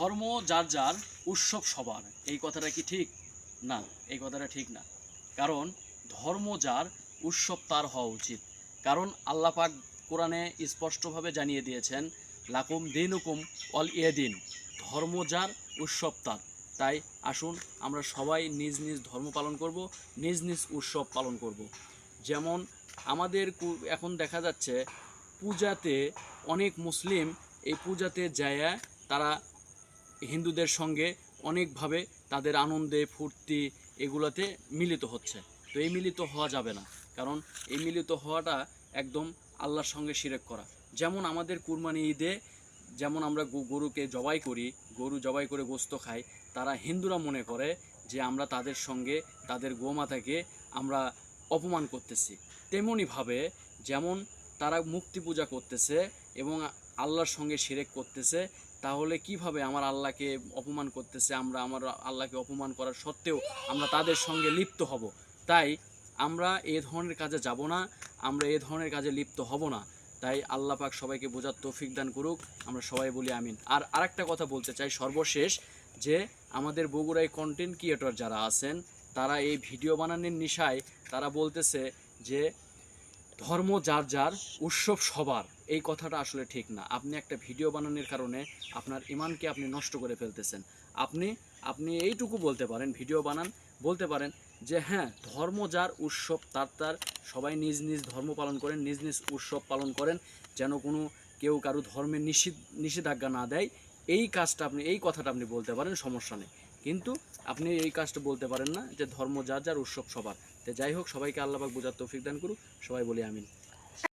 ধর্ম যার যার, উৎসব সবার, এই কথাটা কি ঠিক? না, এই কথাটা ঠিক না। কারণ ধর্ম যার, উৎসব তার হওয়া উচিত। কারণ আল্লাহ পাক কোরআনে স্পষ্টভাবে জানিয়ে দিয়েছেন, লাকুম দিনুকুম অল ইয়েদিন, ধর্ম যার, উৎসব তার। তাই আসুন আমরা সবাই নিজ নিজ ধর্ম পালন করব, নিজ নিজ উৎসব পালন করব। যেমন আমাদের এখন দেখা যাচ্ছে পূজাতে অনেক মুসলিম এই পূজাতে যায় তারা হিন্দুদের সঙ্গে অনেকভাবে তাদের আনন্দে ফুর্তি এগুলোতে মিলিত হচ্ছে। তো এই মিলিত হওয়া যাবে না, কারণ এই মিলিত হওয়াটা একদম আল্লাহর সঙ্গে শিরক করা। যেমন আমাদের কুরবানি ঈদে যেমন আমরা গরুকে জবাই করি, গরু জবাই করে গোস্ত খাই, তারা হিন্দুরা মনে করে যে আমরা তাদের সঙ্গে তাদের গোমাতাকে আমরা অপমান করতেছি। তেমনিভাবে যেমন তারা মূর্তি পূজা করতেছে এবং আল্লাহর সঙ্গে শিরক করতেছে, তাহলে কিভাবে আমার আল্লাহকে অপমান করতেছে, আমরা আমার আল্লাহকে অপমান করার সত্ত্বেও আমরা তাদের সঙ্গে লিপ্ত হব। তাই আমরা এ ধরনের কাজে যাব না, আমরা এ ধরনের কাজে লিপ্ত হব না। তাই আল্লাহ পাক সবাইকে বোঝার তৌফিক দান করুক, আমরা সবাই বলি আমিন। আর আরেকটা কথা বলতে চাই সর্বশেষ, যে আমাদের বগুড়ায় কন্টেন্ট ক্রিয়েটর যারা আছেন তারা এই ভিডিও বানানোর নেশায় তারা বলতেছে যে ধর্ম যার যার, উৎসব সবার। এই কথাটা আসলে ঠিক না। আপনি একটা ভিডিও বানানোর কারণে আপনার ইমানকে আপনি নষ্ট করে ফেলতেছেন। আপনি আপনি এইটুকু বলতে পারেন, ভিডিও বানান, বলতে পারেন যে হ্যাঁ, ধর্ম যার, উৎসব তার তার, সবাই নিজ নিজ ধর্ম পালন করেন, নিজ নিজ উৎসব পালন করেন, যেন কোনো কেউ কারো ধর্মের নিষেধাজ্ঞা না দেয়। এই কাজটা আপনি, এই কথাটা আপনি বলতে পারেন, সমস্যা নেই। কিন্তু আপনি এই কাজটা বলতে পারেন না যে ধর্ম যার যার, উৎসব সবার। তো যাই হোক, সবাইকে আল্লাহ পাক বোঝার তৌফিক দান করুক, সবাই বলি আমিন।